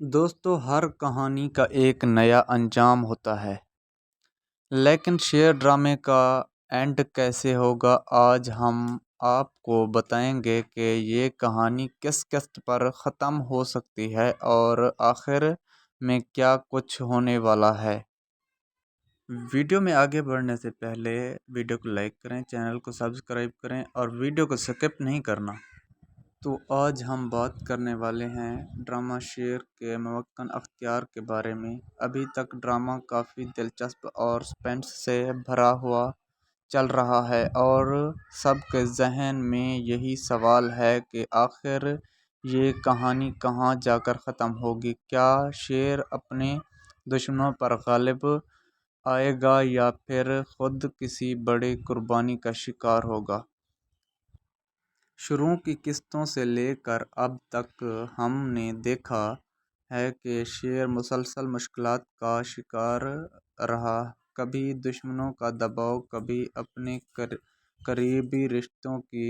دوستو، ہر کہانی کا ایک نیا انجام ہوتا ہے، لیکن شیر ڈرامے کا اینڈ کیسے ہوگا؟ آج ہم آپ کو بتائیں گے کہ یہ کہانی کس قسط پر ختم ہو سکتی ہے اور آخر میں کیا کچھ ہونے والا ہے۔ ویڈیو میں آگے بڑھنے سے پہلے ویڈیو کو لائک کریں، چینل کو سبسکرائب کریں اور ویڈیو کو سکپ نہیں کرنا۔ تو آج ہم بات کرنے والے ہیں ڈرامہ شیر کے ممکن اختیار کے بارے میں۔ ابھی تک ڈرامہ کافی دلچسپ اور سسپینس سے بھرا ہوا چل رہا ہے اور سب کے ذہن میں یہی سوال ہے کہ آخر یہ کہانی کہاں جا کر ختم ہوگی۔ کیا شیر اپنے دشمنوں پر غالب آئے گا یا پھر خود کسی بڑی قربانی کا شکار ہوگا؟ شروع کی قسطوں سے لے کر اب تک ہم نے دیکھا ہے کہ شیر مسلسل مشکلات کا شکار رہا، کبھی دشمنوں کا دباؤ، کبھی اپنے قریبی رشتوں کی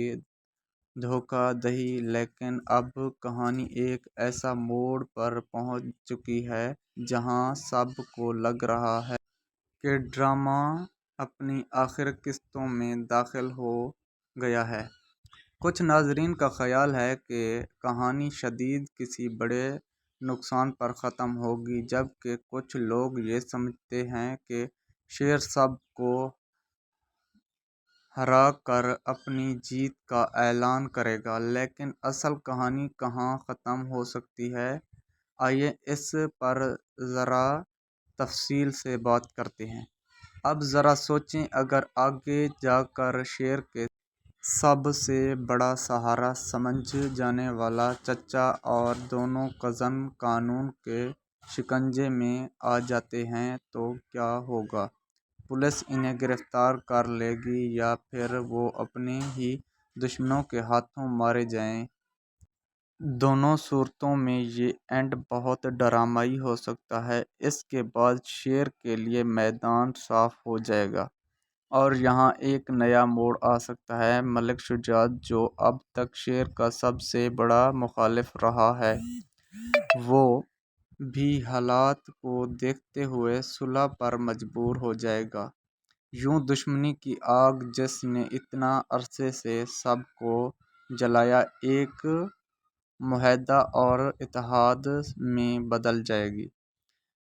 دھوکہ دہی، لیکن اب کہانی ایک ایسا موڑ پر پہنچ چکی ہے جہاں سب کو لگ رہا ہے کہ ڈرامہ اپنی آخری قسطوں میں داخل ہو گیا ہے۔ کچھ ناظرین کا خیال ہے کہ کہانی شاید کسی بڑے نقصان پر ختم ہوگی، جبکہ کچھ لوگ یہ سمجھتے ہیں کہ شیر سب کو ہرا کر اپنی جیت کا اعلان کرے گا۔ لیکن اصل کہانی کہاں ختم ہو سکتی ہے؟ آئیے اس پر ذرا تفصیل سے بات کرتے ہیں۔ اب ذرا سوچیں، اگر آگے جا کر شیر کے سب سے بڑا سہارا سمجھے جانے والا چچا اور دونوں کزن قانون کے شکنجے میں آ جاتے ہیں تو کیا ہوگا؟ پولیس انہیں گرفتار کر لے گی یا پھر وہ اپنے ہی دشمنوں کے ہاتھوں مارے جائیں گے؟ دونوں صورتوں میں یہ اینڈ بہت ڈرامائی ہو سکتا ہے۔ اس کے بعد شیر کے لیے میدان صاف ہو جائے گا اور یہاں ایک نیا موڑ آ سکتا ہے۔ ملک شجاعت، جو اب تک شیر کا سب سے بڑا مخالف رہا ہے، وہ بھی حالات کو دیکھتے ہوئے صلح پر مجبور ہو جائے گا۔ یوں دشمنی کی آگ جس نے اتنا عرصے سے سب کو جلایا، ایک معاہدہ اور اتحاد میں بدل جائے گی۔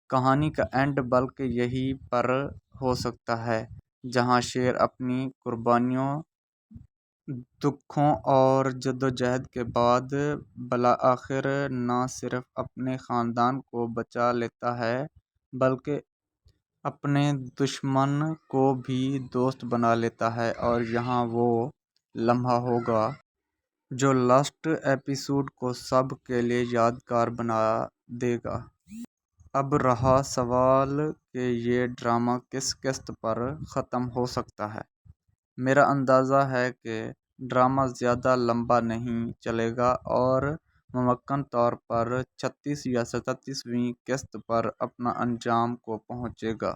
کہانی کا اینڈ بالکل یہیں پر ہو سکتا ہے جہاں شیر اپنی قربانیوں، دکھوں اور جدوجہد کے بعد بالآخر نہ صرف اپنے خاندان کو بچا لیتا ہے بلکہ اپنے دشمن کو بھی دوست بنا لیتا ہے۔ اور یہاں وہ لمحہ ہوگا جو لاسٹ ایپیسوڈ کو سب کے لیے یادگار بنا دے گا۔ اب رہا سوال کہ یہ ڈرامہ کس قسط پر ختم ہو سکتا ہے۔ میرا اندازہ ہے کہ ڈرامہ زیادہ لمبا نہیں چلے گا اور ممکن طور پر 36 یا 37ویں قسط پر اپنا انجام کو پہنچے گا۔